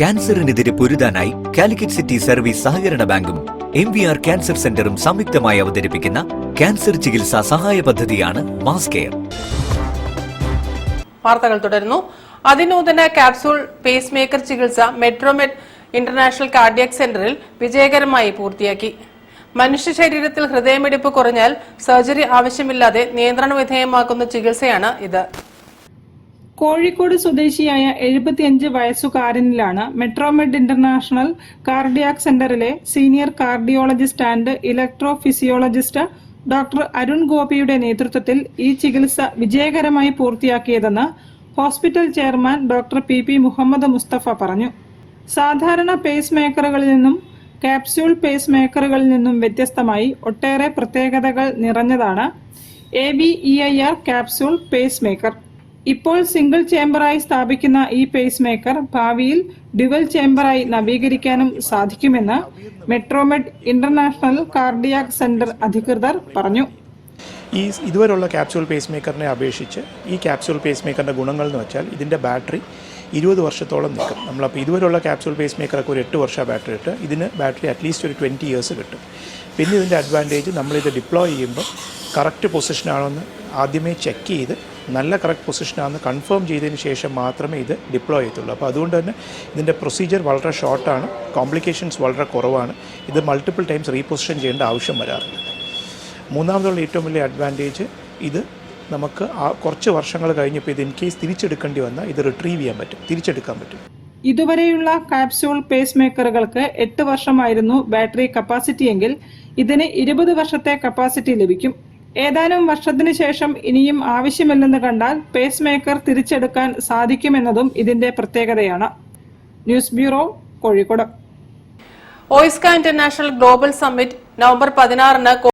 ക്യാൻസറിനെതിരെ പൊരുതാനായി Calicut city service സഹകരണ ബാങ്കും MVR cancer സെന്ററും സംയുക്തമായി അവതരിപ്പിക്കുന്ന ക്യാൻസർ ചികിത്സാ സഹായ പദ്ധതിയാണ് മാസ് കെയർ. വാർത്തകൾ തുടരുന്നു. അതിനൂതന ക്യാപ്സൂൾ പേസ് മേക്കർ ചികിത്സ മെട്രോമെഡ് ഇന്റർനാഷണൽ കാർഡിയാക് സെന്ററിൽ വിജയകരമായി പൂർത്തിയാക്കി. മനുഷ്യ ശരീരത്തിൽ ഹൃദയമിടിപ്പ് കുറഞ്ഞാൽ സർജറി ആവശ്യമില്ലാതെ നിയന്ത്രണ വിധേയമാക്കുന്ന ചികിത്സയാണ് ഇത്. കോഴിക്കോട് സ്വദേശിയായ 75 വയസ്സുകാരനിലാണ് മെട്രോമെഡ് ഇന്റർനാഷണൽ കാർഡിയാക് സെന്ററിലെ senior cardiologist and electrophysiologist doctor Arun ഗോപിയുടെ നേതൃത്വത്തിൽ ഈ ചികിത്സ വിജയകരമായി പൂർത്തിയാക്കിയതെന്ന് hospital chairman doctor PP Muhammad Mustafa പറഞ്ഞു. സാധാരണ പേസ് മേക്കറുകളിൽ നിന്നും ക്യാപ്സ്യൂൾ പേസ് മേക്കറുകളിൽ നിന്നും വ്യത്യസ്തമായി ഒട്ടേറെ പ്രത്യേകതകൾ നിറഞ്ഞതാണ് ABEIR ക്യാപ്സ്യൂൾ പേസ് മേക്കർ. ഇപ്പോൾ സിംഗിൾ ചേംബറായി സ്ഥാപിക്കുന്ന ഈ പേസ് മേക്കർ ഭാവിയിൽ ഡ്യുവൽ ചേംബറായി നവീകരിക്കാനും സാധിക്കുമെന്ന് മെട്രോമെഡ് ഇന്റർനാഷണൽ കാർഡിയാക് സെന്റർ അധികൃതർ പറഞ്ഞു. ഇതുവരെയുള്ള ക്യാപ്സ്യൂൾ പേസ് മേക്കറിനെ അപേക്ഷിച്ച് ഈ ക്യാപ്സ്യൂൾ പേസ് മേക്കറിൻ്റെ ഗുണങ്ങൾ എന്ന് വെച്ചാൽ ഇതിൻ്റെ ബാറ്ററി 20 വർഷത്തോളം നിൽക്കും. നമ്മളപ്പോൾ ഇതുവരെയുള്ള ക്യാപ്സ്യൂൾ പേസ് മേക്കറൊക്കെ ഒരു 8 വർഷം ബാറ്ററി ഇട്ട് ഇതിന് ബാറ്ററി അറ്റ്ലീസ്റ്റ് ഒരു 20 ഇയേഴ്സ് കിട്ടും. പിന്നെ ഇതിൻ്റെ അഡ്വാൻറ്റേജ് നമ്മളിത് ഡിപ്ലോയ് ചെയ്യുമ്പോൾ കറക്റ്റ് പൊസിഷനാണെന്ന് ആദ്യമേ ചെക്ക് ചെയ്ത് നല്ല കറക്റ്റ് പൊസിഷനാണെന്ന് കൺഫേം ചെയ്തതിന് ശേഷം മാത്രമേ ഇത് ഡിപ്ലോയ് ചെയ്യത്തുള്ളൂ. അപ്പോൾ അതുകൊണ്ട് തന്നെ ഇതിൻ്റെ പ്രൊസീജിയർ വളരെ ഷോർട്ടാണ്, കോംപ്ലിക്കേഷൻസ് വളരെ കുറവാണ്. ഇത് മൾട്ടിപ്പിൾ ടൈംസ് റീപൊസിഷൻ ചെയ്യേണ്ട ആവശ്യം വരാറില്ല. മൂന്നാമതുള്ള ഏറ്റവും വലിയ അഡ്വാൻറ്റേജ് ഇത് നമുക്ക് കുറച്ച് വർഷങ്ങൾ കഴിഞ്ഞപ്പോൾ ഇത് ഇൻ കേസ് തിരിച്ചെടുക്കേണ്ടി വന്നാൽ ഇത് റിട്രീവ് ചെയ്യാൻ പറ്റും, തിരിച്ചെടുക്കാൻ പറ്റും. ഇതുവരെയുള്ള ക്യാപ്സ്യൂൾ പേസ് മേക്കറുകൾക്ക് 8 വർഷമായിരുന്നു ബാറ്ററി കപ്പാസിറ്റി എങ്കിൽ ഇതിന് 20 വർഷത്തെ കപ്പാസിറ്റി ലഭിക്കും. ഏതാനും വർഷത്തിന് ശേഷം ഇനിയും ആവശ്യമില്ലെന്ന് കണ്ടാൽ പേസ് മേക്കർ തിരിച്ചെടുക്കാൻ സാധിക്കുമെന്നതും ഇതിന്റെ പ്രത്യേകതയാണ്. News bureau, Kozhikode. OISCA international global summit November 16-ന്